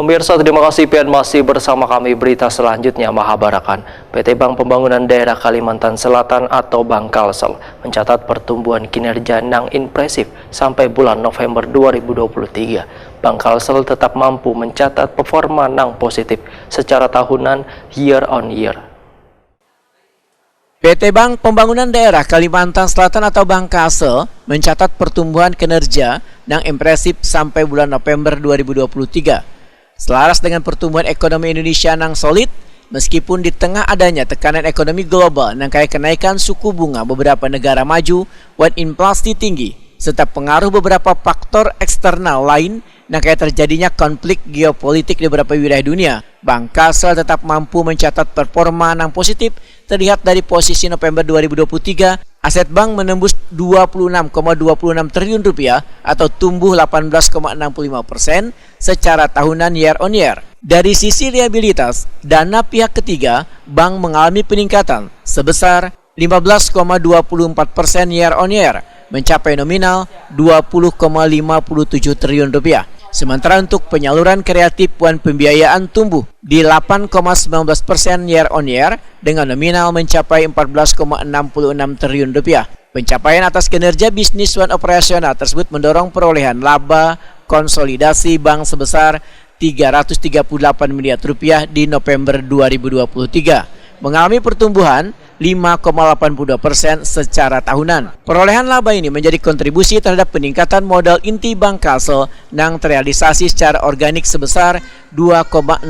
Pemirsa, terima kasih Pian masih bersama kami. Berita selanjutnya, Mahabarakan. PT Bank Pembangunan Daerah Kalimantan Selatan atau Bank Kalsel mencatat pertumbuhan kinerja yang impresif sampai bulan November 2023. Bank Kalsel tetap mampu mencatat performa yang positif secara tahunan year on year. PT Bank Pembangunan Daerah Kalimantan Selatan atau Bank Kalsel mencatat pertumbuhan kinerja yang impresif sampai bulan November 2023. Selaras dengan pertumbuhan ekonomi Indonesia yang solid, meskipun di tengah adanya tekanan ekonomi global yang kayak kenaikan suku bunga beberapa negara maju dan inflasi tinggi, serta pengaruh beberapa faktor eksternal lain yang kayak terjadinya konflik geopolitik di beberapa wilayah dunia, Bank Kalsel tetap mampu mencatat performa yang positif. Terlihat dari posisi November 2023, aset bank menembus 26,26 triliun rupiah atau tumbuh 18,65% secara tahunan year on year. Dari sisi liabilitas, dana pihak ketiga, bank mengalami peningkatan sebesar 15,24% year on year, mencapai nominal 20,57 triliun rupiah. Sementara untuk penyaluran kreatif dan pembiayaan tumbuh di 8,19% year on year dengan nominal mencapai 14,66 triliun rupiah. Pencapaian atas kinerja bisnis dan operasional tersebut mendorong perolehan laba konsolidasi bank sebesar 338 miliar rupiah di November 2023, mengalami pertumbuhan 5,82% secara tahunan. Perolehan laba ini menjadi kontribusi terhadap peningkatan modal inti Bank Kalsel yang terrealisasi secara organik sebesar 2,65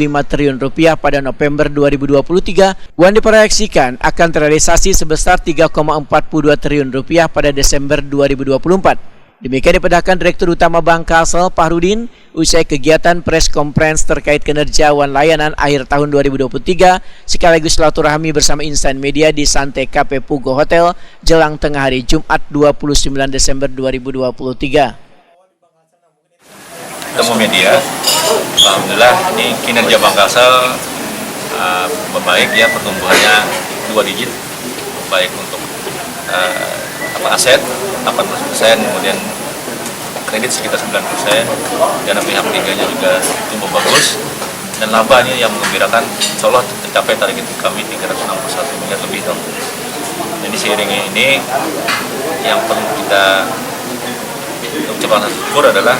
triliun rupiah pada November 2023 dan diproyeksikan akan terrealisasi sebesar 3,42 triliun rupiah pada Desember 2024. Demikian dipedahkan Direktur Utama Bank Kalsel Fahrudin usai kegiatan press conference terkait kinerja dan layanan akhir tahun 2023 sekaligus silaturahmi bersama Insan Media di Santai KP Pugo Hotel jelang tengah hari Jumat 29 Desember 2023. Ketemu media, alhamdulillah ini kinerja Bank Kalsel membaik ya, pertumbuhannya 2 digit, baik untuk aset 18%, kemudian kredit sekitar 9%, dana pihak ketiganya juga tumbuh bagus, dan laba ini yang mengembirakan, insya Allah tercapai target kami 361 miliar lebih tahun. Jadi seiring ini yang perlu kita ucapkan syukur adalah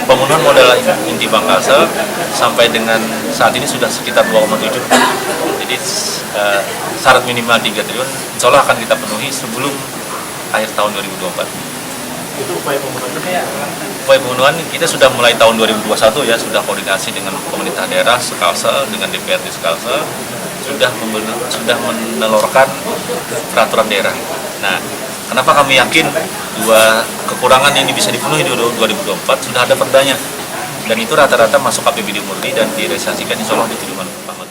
pemenuhan modal inti Bank Kalsel sampai dengan saat ini sudah sekitar 2,7. Jadi syarat minimal 3 triliun insya Allah akan kita penuhi sebelum akhir tahun 2024. Itu upaya pemenuhan? Upaya pemenuhan kita sudah mulai tahun 2021 ya, sudah koordinasi dengan pemerintah daerah Kalsel, dengan DPRD Kalsel, sudah menelurkan peraturan daerah. Nah, kenapa kami yakin dua kekurangan ini bisa dipenuhi di 2024? Sudah ada perdanya, dan itu rata-rata masuk APBD murni dan direalisasikan insya Allah di triwulan pertama.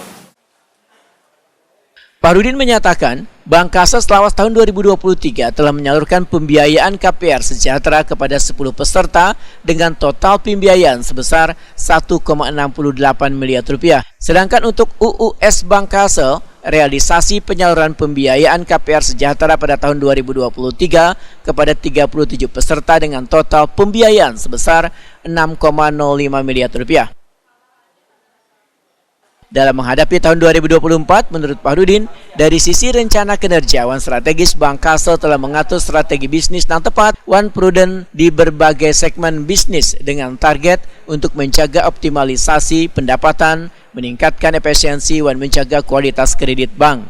Fahrudin menyatakan, Bank Kalsel selama tahun 2023 telah menyalurkan pembiayaan KPR sejahtera kepada 10 peserta dengan total pembiayaan sebesar 1,68 miliar rupiah. Sedangkan untuk UUS Bank Kalsel, realisasi penyaluran pembiayaan KPR sejahtera pada tahun 2023 kepada 37 peserta dengan total pembiayaan sebesar 6,05 miliar rupiah. Dalam menghadapi tahun 2024, menurut Fahrudin, dari sisi rencana kinerja dan strategis, Bank Kalsel telah mengatur strategi bisnis yang tepat dan prudent di berbagai segmen bisnis dengan target untuk menjaga optimalisasi pendapatan, meningkatkan efisiensi dan menjaga kualitas kredit bank.